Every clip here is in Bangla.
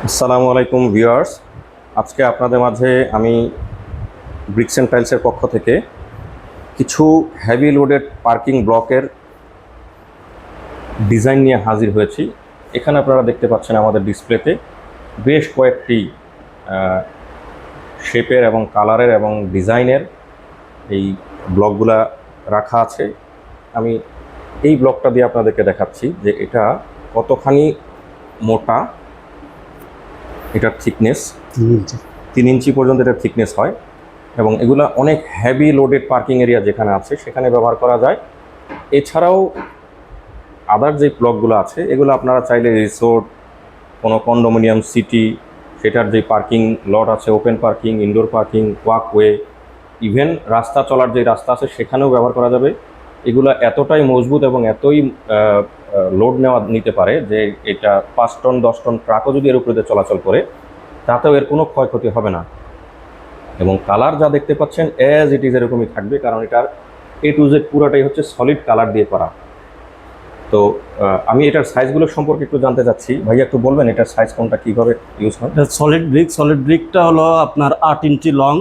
আসসালামু আলাইকুম ভিউয়ার্স। আজকে আপনাদের মাঝে আমি ব্রিক্স অ্যান্ড টাইলসের পক্ষ থেকে কিছু হেভি লোডেড পার্কিং ব্লকের ডিজাইন নিয়ে হাজির হয়েছি। এখানে আপনারা দেখতে পাচ্ছেন আমাদের ডিসপ্লেতে বেশ কয়েকটি শেপের এবং কালারের এবং ডিজাইনের এই ব্লকগুলা রাখা আছে। আমি এই ব্লকটা দিয়ে আপনাদেরকে দেখাচ্ছি যে এটা কতখানি মোটা, এটার থিকনেস 3 ইঞ্চি পর্যন্ত এটার থিকনেস হয় এবং এগুলা অনেক হেভি লোডেড পার্কিং এরিয়া যেখানে আছে সেখানে ব্যবহার করা যায়। এছাড়াও আদার যে ব্লকগুলো আছে এগুলো আপনারা চাইলে রিসোর্ট, কোনো কন্ডোমিনিয়াম সিটি, সেটার যে পার্কিং লট আছে, open parking, indoor parking, walkway, even রাস্তা চলার যে রাস্তা আছে সেখানেও ব্যবহার করা যাবে। এগুলো এতটাই মজবুত এবং এতই লোড নিতে পারে যে এটা 5 টন 10 টন ট্রাকও যদি এর উপরে চলাচল করে তাতেও এর কোনো ক্ষয়ক্ষতি হবে না। এবং কালার যা দেখতে পাচ্ছেন অ্যাজ ইট ইজ এরকমই থাকবে, কারণ এটার A to Z পুরাটাই হচ্ছে সলিড কালার দিয়ে করা। তো আমি এটার সাইজগুলো সম্পর্কে একটু জানতে চাচ্ছি। ভাইয়া একটু বলবেন এটার সাইজ কোনটা কীভাবে ইউজ হয়? সলিড ব্রিকটা হলো আপনার 8 ইঞ্চি লং,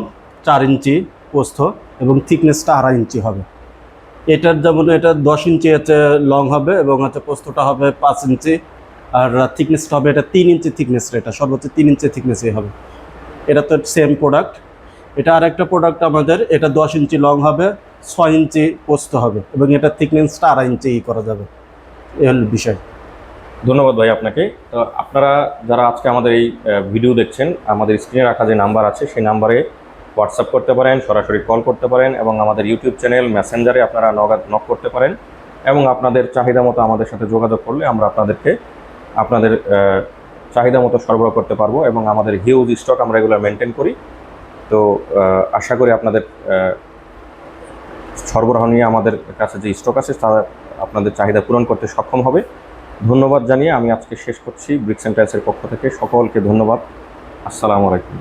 4 ইঞ্চি প্রস্থ এবং থিকনেসটা 2.5 ইঞ্চি হবে। এটার যেমন এটা 10 ইঞ্চি হচ্ছে লং হবে এবং হচ্ছে প্রস্থটা হবে 5 ইঞ্চি, আর থিকনেসটা হবে এটা 3 ইঞ্চি থিকনেস, এটা সর্বোচ্চ 3 ইঞ্চি থিকনেসই হবে। এটা তো সেম প্রোডাক্ট। এটা আরেকটা প্রোডাক্ট আমাদের, এটা 10 ইঞ্চি লং হবে, 6 ইঞ্চি প্রস্থ হবে এবং এটা থিকনেসটা 2.5 ইঞ্চি করা যাবে। এই হল বিষয়। ধন্যবাদ ভাই আপনাকে। তো আপনারা যারা আজকে আমাদের এই ভিডিও দেখছেন, আমাদের স্ক্রিনে রাখা যে নাম্বার আছে সেই নাম্বারে হোয়াটসঅ্যাপ করতে পারেন, সরাসরি কল করতে পারেন এবং আমাদের ইউটিউব চ্যানেল মেসেঞ্জারে আপনারা নক করতে পারেন এবং আপনাদের চাহিদা মতো আমাদের সাথে যোগাযোগ করলে আমরা আপনাদের চাহিদা মতো সরবরাহ করতে পারবো এবং আমাদের হিউজ স্টক আমরা এগুলো মেনটেন করি। তো আশা করি আপনাদের সরবরাহ নিয়ে আমাদের কাছে যে স্টক আছে তা আপনাদের চাহিদা পূরণ করতে সক্ষম হবে। ধন্যবাদ জানিয়ে আমি আজকে শেষ করছি। ব্রিক্স অ্যান্ড টাইলসের পক্ষ থেকে সকলকে ধন্যবাদ। আসসালামু আলাইকুম।